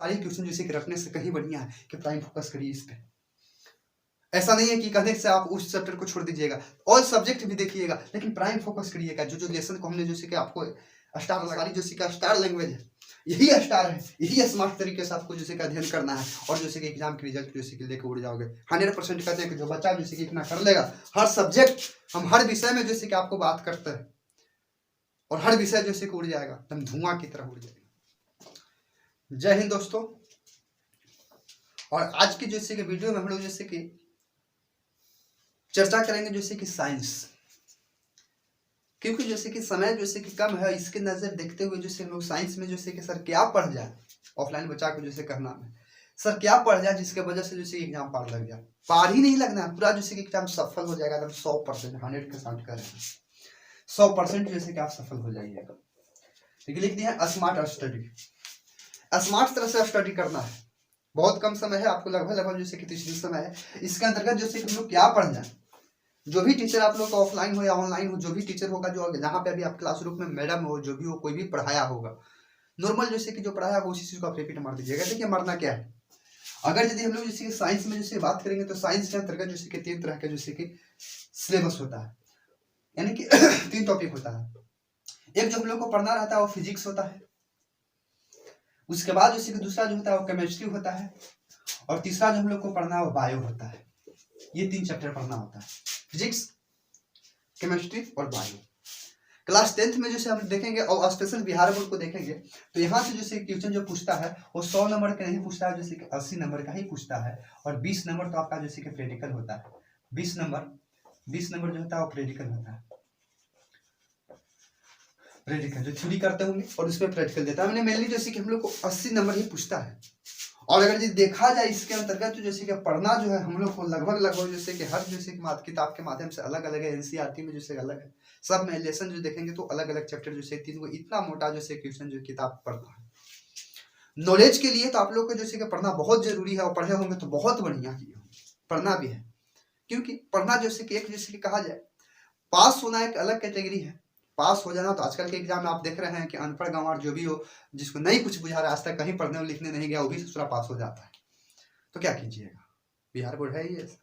सारे क्वेश्चन जैसे कि रखने से कहीं बढ़िया है कि प्राइम फोकस करिए इस पे। ऐसा नहीं है कि कहने से आप उस चैप्टर को छोड़ दीजिएगा, ऑल सब्जेक्ट भी देखिएगा, लेकिन प्राइम फोकस करिएगा। जो लेसन को हमने जैसे कि आपको स्टार लगा ली, जैसे कि स्टार लैंग्वेज है, यही स्टार है, यही स्मार्ट तरीके से आपको जैसे कि अध्ययन करना है, और जैसे कि एग्जाम के रिजल्ट जैसे कि लेकर उड़ जाओगे। 100% कहते हैं कि जो बच्चा जैसे कि इतना कर लेगा, हर सब्जेक्ट हम हर विषय में जैसे कि आपको बात करते हैं, और हर विषय जैसे कि उड़ जाएगा, एकदम धुआं की तरह उड़ जाएगा। जय हिंद दोस्तों। और आज की जैसे कि वीडियो में हम लोग जैसे कि चर्चा करेंगे जैसे कि साइंस, क्योंकि जैसे कि समय जैसे कि कम है, इसके नजर देखते हुए जैसे हम लोग साइंस में जैसे कि सर क्या पढ़ जाए, ऑफलाइन बच्चा को जैसे करना है सर क्या पढ़ जाए जिसके वजह से जैसे एग्जाम पार लग जाए। पार ही नहीं लगना है, पूरा जैसे कि एग्जाम सफल हो जाएगा एकदम 100%, 100 के साथ कर 100% जैसे कि आप सफल हो जाइएगा। ठीक है, लिख दिया स्मार्ट स्टडी। स्मार्ट तरह से स्टडी करना है, बहुत कम समय है आपको, लगभग जैसे कि 30 दिन समय है। इसके अंतर्गत जैसे कि हम लोग क्या पढ़ जाए, जो भी टीचर आप लोग का ऑफलाइन हो या ऑनलाइन हो, जो भी टीचर होगा, जो जहाँ पे अभी आप क्लासरूम में मैडम हो, जो भी हो, कोई भी पढ़ाया होगा, नॉर्मल जैसे कि जो पढ़ाया होगा उसी चीज को आप रिपीट मार दीजिएगा। देखिए मरना क्या है, अगर यदि हम लोग जैसे साइंस में जैसे बात करेंगे तो साइंस के अंतर्गत जैसे कि 3 तरह के जैसे कि सिलेबस होता है, यानी कि 3 टॉपिक होता है। एक जो हम लोग को पढ़ना रहता है वो फिजिक्स होता है, उसके बाद जैसे कि दूसरा जो होता है वो केमिस्ट्री होता है, और तीसरा जो हम लोग को पढ़ना है वो बायो होता है। ये 3 चैप्टर पढ़ना होता है, फिजिक्स, केमिस्ट्री और बायो। क्लास 10th में जैसे हम देखेंगे और स्पेशल बिहार बोर्ड को देखेंगे तो यहाँ से जैसे क्वेश्चन जो पूछता है वो 100 नंबर का नहीं पूछता है, जैसे कि 80 नंबर का ही पूछता है, और 20 नंबर तो आपका जैसे कि प्रैक्टिकल होता है। 20 नंबर जो होता है वो प्रैक्टिकल होता है, प्रैक्टिकल जो थ्योरी करते होंगे और उसमें प्रैक्टिकल देता है। मैंने मेनली जैसे कि हम लोग को 80 नंबर ही पूछता है। और अगर देखा जाए इसके अंतर्गत तो जैसे कि पढ़ना जो है हम लोग को लगभग जैसे कि हर जैसे कि किताब के माध्यम से अलग अलग है, एनसीईआरटी में जैसे अलग है, सब में लेसन जो देखेंगे तो अलग अलग चैप्टर जैसे 3 को इतना मोटा जैसे क्वेश्चन जो किताब पढ़ना है। नॉलेज के लिए तो आप लोग को जैसे कि पढ़ना बहुत जरूरी है, और पढ़े होंगे तो बहुत बढ़िया किए होंगे, पढ़ना भी है, क्योंकि पढ़ना जैसे कि एक जैसे कि कहा जाए पास होना एक अलग कैटेगरी है। पास हो जाना तो आजकल के एग्जाम में आप देख रहे हैं कि अनपढ़ गंवार जो भी हो, जिसको नहीं कुछ बुझा रहा है, आज तक कहीं पढ़ने और लिखने नहीं गया, वो भी दूसरा पास हो जाता है। तो क्या कीजिएगा, बिहार बोर्ड है ही ऐसा।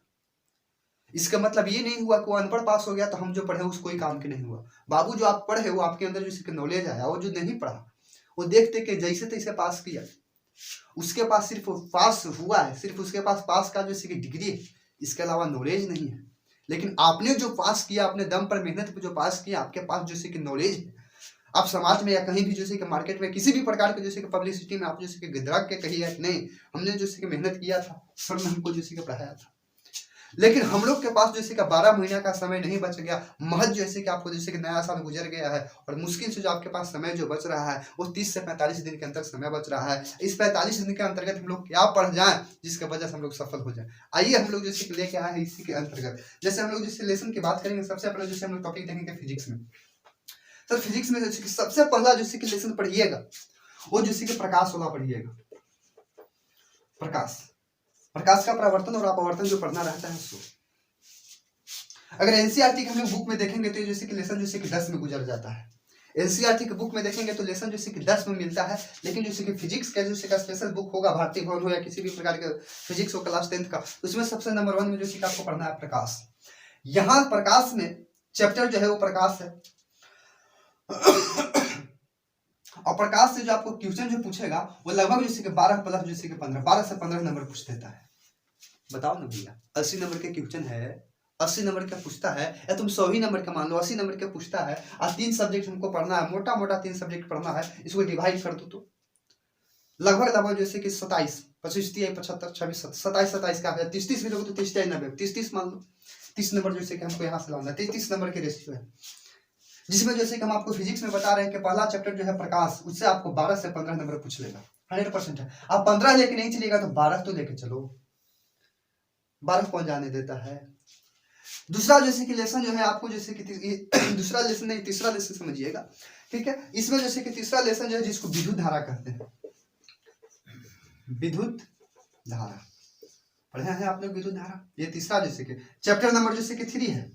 इसका मतलब ये नहीं हुआ कि वो अनपढ़ पास हो गया तो हम जो पढ़े उस कोई काम के नहीं हुआ। बाबू जो आप पढ़े वो आपके अंदर जैसे नॉलेज आया, वो जो नहीं पढ़ा वो देखते कि जैसे तैसे पास किया, उसके पास सिर्फ पास हुआ है, सिर्फ उसके पास पास का जैसे कि डिग्री है, इसके अलावा नॉलेज नहीं है। लेकिन आपने जो पास किया, अपने दम पर मेहनत पे जो पास किया, आपके पास जैसे कि नॉलेज है, आप समाज में या कहीं भी जैसे कि मार्केट में किसी भी प्रकार के जैसे कि पब्लिसिटी में आप जैसे कि गिदराग के कहिए कि नहीं हमने जैसे कि मेहनत किया था, सर ने हमको जैसे कि पढ़ाया था। लेकिन हम लोग के पास जैसे कि 12 महीना का समय नहीं बच गया, महज जैसे कि आपको जैसे कि नया साल गुजर गया है, और मुश्किल से जो आपके पास समय जो बच रहा है वो 30 से 45 दिन के अंदर समय बच रहा है। इस 45 दिन के अंतर्गत हम लोग क्या पढ़ जाएं जिसके वजह से हम लोग सफल हो जाएं। आइए हम लोग जैसे कि लेके आए हैं इसी के अंतर्गत। जैसे हम लोग जैसे लेसन की बात करेंगे, सबसे पहले जैसे हम लोग टॉपिक देखेंगे फिजिक्स में। तो फिजिक्स में जैसे कि सबसे पहला जैसे कि लेसन पढ़िएगा वो जैसे कि प्रकाश वाला पढ़िएगा। प्रकाश का प्रवर्तन और अपवर्तन जो पढ़ना रहता है उसको। अगर एनसीईआरटी के हम लोग बुक में देखेंगे तो जैसे कि लेसन जैसे कि 10 में गुजर जाता है। एनसीईआरटी के बुक में देखेंगे तो लेसन जैसे कि 10 में मिलता है, लेकिन जैसे कि फिजिक्स का जैसे का स्पेशल बुक होगा, भारतीय भवन हो या किसी भी प्रकार के फिजिक्स हो क्लास 10th का, उसमें सबसे नंबर 1 में जैसे कि आपको पढ़ना है प्रकाश। यहाँ प्रकाश में चैप्टर जो है वो प्रकाश है। और प्रकाश से जो आपको क्वेश्चन जो पूछेगा वो लगभग जैसे कि 12 प्लस जैसे कि 12 से 15 नंबर पूछ देता है। बताओ ना भैया, 80 नंबर के क्वेश्चन है, 80 नंबर का पूछता है, या तुम 100 ही नंबर का मान लो, 80 नंबर का पूछता है, और 3 सब्जेक्ट हमको पढ़ना है, मोटा मोटा 3 सब्जेक्ट पढ़ना है, इसको डिवाइड कर दो तो लगभग जैसे कि 27, 25, 30, 75, 26, 27, 27 का 30 भी लोग तो 30, 90, 30 मान लो। 30 नंबर जैसे कि हमको यहाँ से लाना है, 30 नंबर के रेशियो है, जिसमें जैसे कि हम आपको फिजिक्स में बता रहे हैं कि पहला चैप्टर जो है प्रकाश, उससे आपको 12 से 15 नंबर पूछ लेगा, 100% है। आप 15 लेके नहीं चलेगा तो 12 तो लेके चलो, 12 कौन जाने देता है। दूसरा जैसे कि लेसन जो है आपको जैसे कि दूसरा लेसन नहीं, तीसरा लेसन समझिएगा, ठीक है। इसमें जैसे कि तीसरा लेसन जो है जिसको विद्युत धारा कहते हैं, विद्युत धारा पढ़े हैं आप लोग, विद्युत धारा। ये तीसरा जैसे कि चैप्टर नंबर जैसे कि 3 है,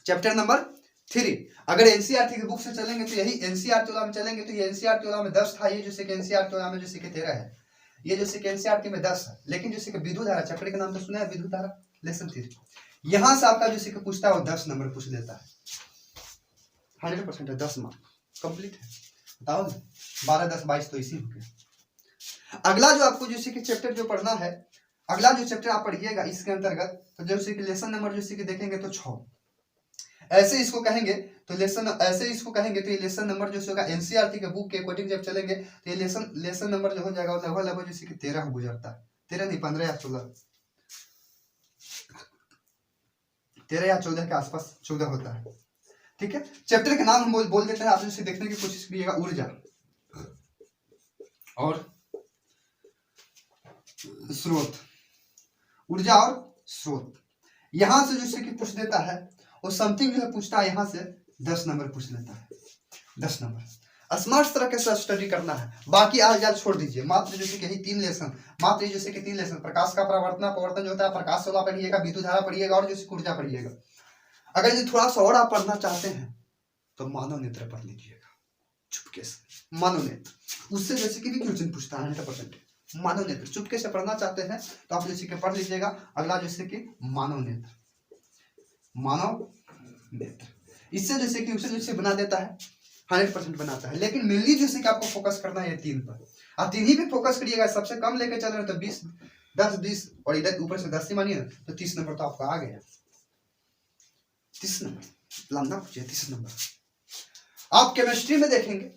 चैप्टर नंबर 3। अगर एनसीईआरटी की बुक से चलेंगे तो यही एनसीईआरटी वाला में चलेंगे तो ये एनसीईआरटी वाला में 10 था, ये जैसे कि एनसीईआरटी वाला में जैसे कि 13 है, ये जैसे कि एनसीईआरटी में 10 है। लेकिन जैसे कि विद्युत धारा चैप्टर का नाम तो सुना है, विद्युत धारा लेसन 3, यहाँ से आपका जैसे कि पूछता है वो 10 नंबर पूछ लेता है, 100% है, 10 मार्क कंप्लीट है। बताओ 12 10 22 तो इसी हो गया। अगला जो आपको जैसे कि चैप्टर जो पढ़ना है, अगला जो चैप्टर आप पढ़िएगा इसके अंतर्गत तो जैसे कि लेसन नंबर जैसे कि देखेंगे तो 6, ऐसे इसको कहेंगे तो लेसन, ऐसे इसको कहेंगे तो ये लेसन नंबर जो होगा एनसीईआरटी के बुक के अकॉर्डिंग जब चलेंगे तो ये लेसन नंबर जो हो जाएगा लगभग लगभग जैसे कि 13 गुजरता है, 13 नहीं 15 या 14, 13 या 14 के आसपास 14 होता है। ठीक है, चैप्टर के नाम हम बोल देते हैं, आप इसे देखने की कोशिश करिएगा, ऊर्जा और स्रोत, ऊर्जा और स्रोत। यहां से जैसे कि पूछ देता है और समथिंग जो है पूछता है, यहां से 10 नंबर पूछ लेता है, 10 नंबर। स्मार्ट तरह के साथ स्टडी करना है, बाकी आज जाल छोड़ दीजिए। मात्र जैसे कि यही 3 लेसन, मात्र जैसे कि 3 लेसन, प्रकाश का प्रवर्तन जो होता है, प्रकाश वाला पढ़िएगा, विद्युत धारा पढ़िएगा और जैसे ऊर्जा पढ़िएगा। अगर ये थोड़ा सा और आप पढ़ना चाहते हैं तो मानव नेत्र पढ़ लीजिएगा चुपके से, मानव नेत्र, उससे जैसे कि भी क्वेश्चन पूछता है 100%। मानव नेत्र चुपके से पढ़ना चाहते हैं तो आप जैसे कि पढ़ लीजिएगा। अगला जैसे कि मानव नेत्र, मानव नेत्र, इससे जैसे कि उसे जैसे बना देता है, 100% बनाता है। लेकिन मेनली जैसे कि आपको फोकस करना है 3 पर, आप 3 ही पे फोकस करिएगा। सबसे कम लेके चल रहे तो 20 10 20 और इधर ऊपर से 10 ही मानिए ना तो 30 नंबर तो आपका आ गया, 30 नंबर लंबा पूछिए, 30 नंबर। आप केमिस्ट्री में देखेंगे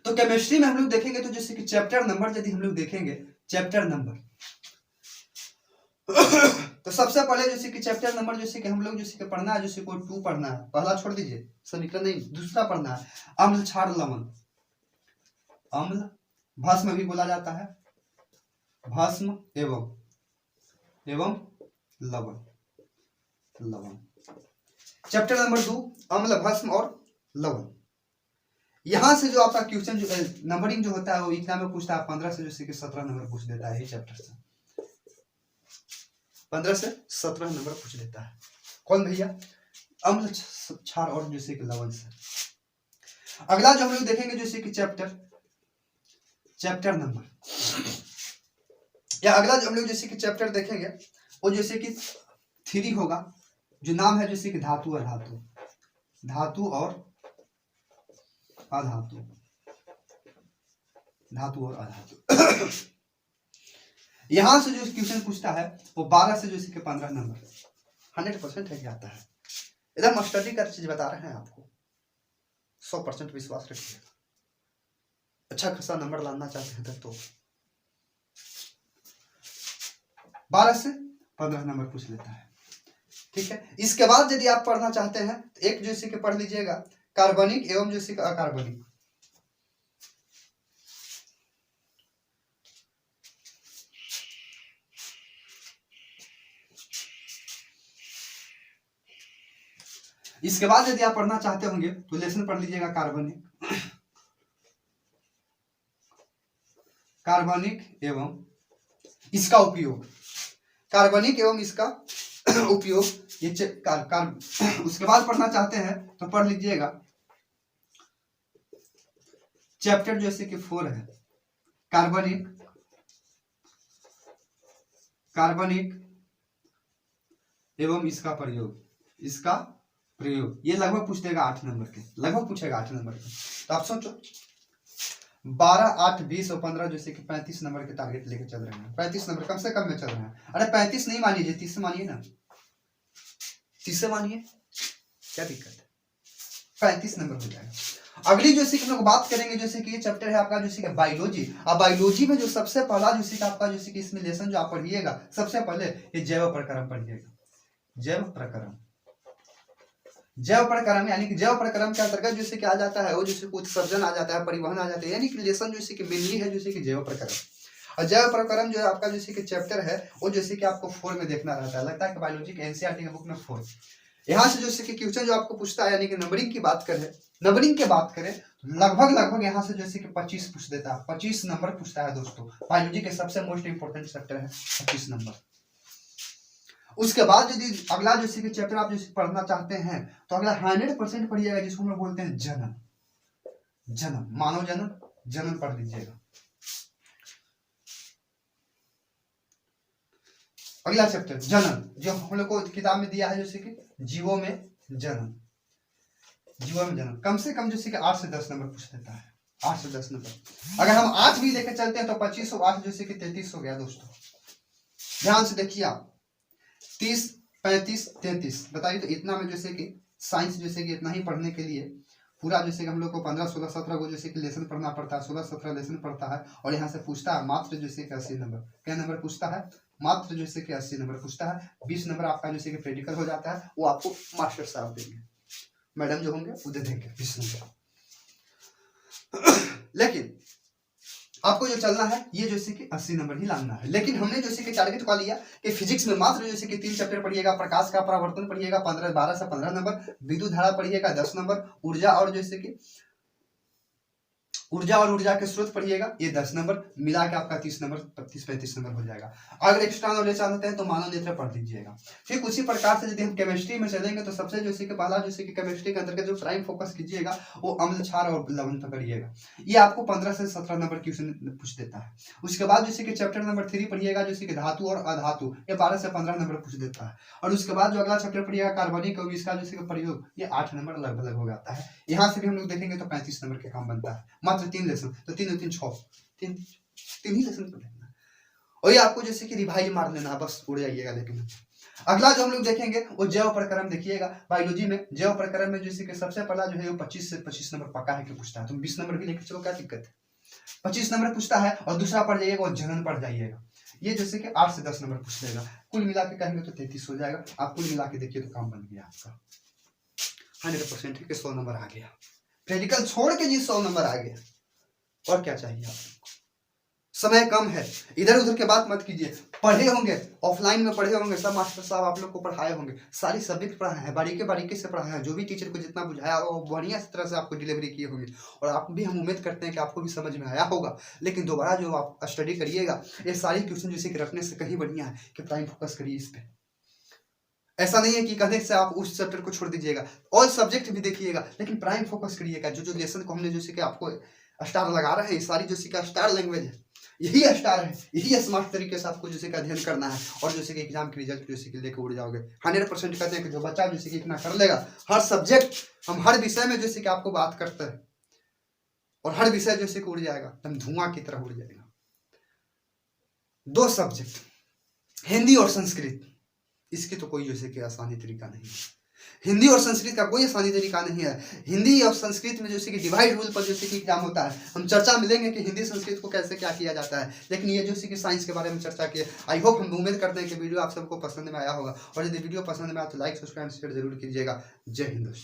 तो केमिस्ट्री में हम लोग देखेंगे तो जैसे कि चैप्टर नंबर यदि हम लोग देखेंगे, चैप्टर नंबर तो सबसे पहले जैसे कि चैप्टर नंबर जैसे कि हम लोग जैसे कि पढ़ना है, जैसे कोई 2 पढ़ना है, पहला छोड़ दीजिए समीकरण नहीं, दूसरा पढ़ना है अम्ल क्षार लवण, अम्ल भस्म भी बोला जाता है, भस्म एवं लवण, लवण। चैप्टर नंबर 2 अम्ल भस्म और लवण। यहां से जो आपका क्वेश्चन जो नंबरिंग जो होता है वो एग्जाम में पूछता है 15 से जैसे कि 17 नंबर पूछ देता है, ये चैप्टर से 15 से 17 नंबर पूछ लेता है। कौन भैया? अम्ल क्षार और जैसे कि लवण से। अगला जो हम लोग देखेंगे जैसे कि चैप्टर नंबर, या अगला जो हम लोग जैसे कि चैप्टर देखेंगे वो जैसे कि 3 होगा, जो नाम है जैसे कि धातु और धातु, धातु और अधातु, धातु और अधातु। यहां से जो क्वेश्चन पूछता है वो 12 से जैसे कि 15 नंबर 100% है कि आता है। इधर हम स्टडी कर चीज बता रहे हैं आपको, 100% विश्वास रखिएगा। अच्छा खासा नंबर लाना चाहते हैं तो 12 से 15 नंबर पूछ लेता है। ठीक है, इसके बाद यदि आप पढ़ना चाहते हैं तो एक जैसे कि पढ़ लीजिएगा कार्बनिक एवं जैसे कि अकार्बनिक। इसके बाद यदि आप पढ़ना चाहते होंगे तो लेसन पढ़ लीजिएगा कार्बनिक, कार्बनिक एवं इसका उपयोग, कार्बनिक एवं इसका उपयोग। ये उसके बाद पढ़ना चाहते हैं तो पढ़ लीजिएगा चैप्टर जैसे कि 4 है कार्बनिक, कार्बनिक एवं इसका प्रयोग, इसका प्रयोग। ये लगभग पूछ देगा 8 नंबर के, लगभग पूछेगा 8 नंबर के। तो आप सोचो 12 8 20 और 15 जैसे कि 35 नंबर के टारगेट लेके चल रहे हैं, 35 नंबर कम से कम में चल रहे हैं। अरे 35 नहीं मानिए, 30 से मानिए ना, 30 से मानिए, क्या दिक्कत है, 35 नंबर हो जाएगा। अगली जैसे कि हम लोग बात करेंगे जैसे कि ये चैप्टर है आपका जैसे कि बायोलॉजी। अब बायोलॉजी में जो सबसे पहला जैसे कि आपका जैसे कि इसमें लेसन जो आप पढ़िएगा सबसे पहले ये जैव प्रक्रम पढ़िएगा, जैव प्रक्रम, जैव प्रक्रम यानी कि जैव प्रक्रम के अंतर्गत जैसे कि आ जाता है वो जैसे कि उत्सर्जन आ जाता है, परिवहन आ जाता है, यानी कि लेसन जैसे कि मेनली है जैसे कि जैव प्रक्रम। और जैव प्रक्रम जो है आपका जैसे कि चैप्टर है वो जैसे कि आपको 4 में देखना रहता है, लगता है कि बायोलॉजी के एनसीईआरटी के बुक में 4। यहाँ से जैसे कि क्वेश्चन जो आपको पूछता है यानी कि नंबरिंग की बात करें, नंबरिंग की बात करें लगभग यहाँ से जैसे कि 25 पूछ देता है, 25 नंबर पूछता है दोस्तों। बायोलॉजी के सबसे मोस्ट इंपोर्टेंट चैप्टर है 25 नंबर। उसके बाद यदि अगला जैसे कि चैप्टर आप जैसे पढ़ना चाहते हैं तो अगला 100% पढ़िएगा, जिसको हम लोग बोलते हैं जन्म। जन्म, मानव जन्म, जन्म पढ़ लीजिएगा। अगला चैप्टर जन्म, जो हम लोग को किताब में दिया है जैसे कि जीवों में जन्म। जीवों में जन्म कम से कम जैसे कि 8 से 10 नंबर पूछ देता है, 8 से 10 नंबर। अगर हम 8 भी लेकर चलते हैं तो 25 और 8 जैसे कि 33 हो गया दोस्तों। ध्यान से देखिए आप, 30, 35, 33 बताइए तो इतना में जैसे कि साइंस जैसे कि इतना ही पढ़ने के लिए पूरा जैसे कि हम लोग को 15, 16, 17 को जैसे कि लेसन पढ़ना पड़ता है, 16, 17 लेसन पढ़ता है। और यहाँ से पूछता है मात्र जैसे कि 80 नंबर। क्या नंबर पूछता है? मात्र जैसे कि 80 नंबर पूछता है। 20 नंबर आपका जैसे कि प्रैक्टिकल हो जाता है, वो आपको मास्टर साहब देंगे, मैडम जो होंगे वो दे देंगे 20 नंबर। लेकिन आपको जो चलना है ये जैसे कि 80 नंबर ही लाना है। लेकिन हमने जैसे कि टारगेट का लिया कि फिजिक्स में मात्र जैसे कि 3 चैप्टर पढ़िएगा, प्रकाश का परावर्तन पढ़िएगा 12 से 15 नंबर, विद्युत धारा पढ़िएगा 10 नंबर, ऊर्जा और जैसे कि ऊर्जा और ऊर्जा के स्रोत पढ़िएगा, ये 10 नंबर मिला के आपका 30 नंबर 35 नंबर हो जाएगा। अगर एक्स्ट्रा नॉलेज चाहते हैं तो मानव नेत्र पढ़ लीजिएगा। फिर उसी प्रकार से यदि हम केमिस्ट्री में चलेंगे तो सबसे जैसे कि पहला जैसे कि केमिस्ट्री के अंतर्गत जो प्राइम फोकस कीजिएगा वो अम्ल, क्षार और लवण पकड़िएगा। ये आपको 15 से 17 नंबर क्वेश्चन पूछ देता है। उसके बाद जैसे कि चैप्टर नंबर 3 पढ़िएगा जैसे कि धातु और अधातु, ये 12 से 15 नंबर पूछ देता है। और उसके बाद जो अगला चैप्टर पढ़िएगा कार्बनिक और इसका जैसे कि प्रयोग, ये 8 नंबर लगभग हो जाता है। यहाँ से भी हम लोग देखेंगे तो 35 नंबर के काम बनता है, मात्र 3 लेसन, तो 3 और 3 6, 3 ही लेसन पढ़ना। और ये आपको जैसे कि रिवाइज मार लेना, बस उड़ जाइएगा। लेकिन अगला जो हम लोग देखेंगे वो जैव प्रक्रम देखिएगा। बायोलॉजी में जैव प्रक्रम में जैसे कि सबसे पहला जो है वो 25 से 25 नंबर पक्का है कि पूछता है। तुम 20 नंबर भी लेकर चलो, क्या दिक्कत है, 25 नंबर पूछता है। और दूसरा पढ़ जाइएगा और जनन पढ़ जाइएगा, ये जैसे कि 8 से 10 नंबर पूछ लेगा। कुल मिला के कहेंगे तो 33 हो जाएगा। आप कुल मिला के देखिए तो काम बन गया आपका 100% है कि 100 नंबर आ गया। प्रैक्टिकल छोड़ के जी 100 नंबर आ गया, और क्या चाहिए आपको। समय कम है, इधर उधर के बात मत कीजिए। पढ़े होंगे, ऑफलाइन में पढ़े होंगे, सब मास्टर साहब आप लोग को पढ़ाए होंगे, सारी सब्जेक्ट पढ़ाए हैं, बारीकी से पढ़ाया है। जो भी टीचर को जितना बुझाया वो बढ़िया तरह से आपको डिलीवरी की होगी। और आप भी, हम उम्मीद करते हैं कि आपको भी समझ में आया होगा। लेकिन दोबारा जो आप स्टडी करिएगा, ये सारी क्वेश्चन जैसे कि रखने से कहीं बढ़िया है कि प्राइम फोकस करिए इस पे। ऐसा नहीं है कि कहने से आप उस चैप्टर को छोड़ दीजिएगा, और सब्जेक्ट भी देखिएगा, लेकिन प्राइम फोकस करिएगा। जो लेसन को हमने जैसे कि आपको स्टार लगा रहे हैं, सारी जैसे कि स्टार लैंग्वेज है, यही स्टार है, यही स्मार्ट तरीके से आपको जैसे कि अध्ययन करना है। और जैसे कि एग्जाम के रिजल्ट जैसे कि लेकर उड़ जाओगे। 100% कहते हैं कि जो बच्चा जैसे कि इतना कर लेगा, हर सब्जेक्ट हम हर विषय में जैसे कि आपको बात करते हैं, और हर विषय जैसे कि उड़ जाएगा, एकदम धुआं की तरह उड़ जाएगा। 2 सब्जेक्ट हिंदी और संस्कृत, इसकी तो कोई जैसे कि आसानी तरीका नहीं है। हिंदी और संस्कृत का कोई आसानी तरीका नहीं है। हिंदी और संस्कृत में जैसे कि डिवाइड रूल पर जैसे कि एग्जाम होता है। हम चर्चा मिलेंगे कि हिंदी संस्कृत को कैसे क्या किया जाता है, लेकिन ये जैसे कि साइंस के बारे में चर्चा की। आई होप, हम उम्मीद करते हैं कि वीडियो आप सबको पसंद में आया होगा। और यदि वीडियो पसंद में आया तो लाइक, सब्सक्राइब, शेयर जरूर कीजिएगा। जय हिंद।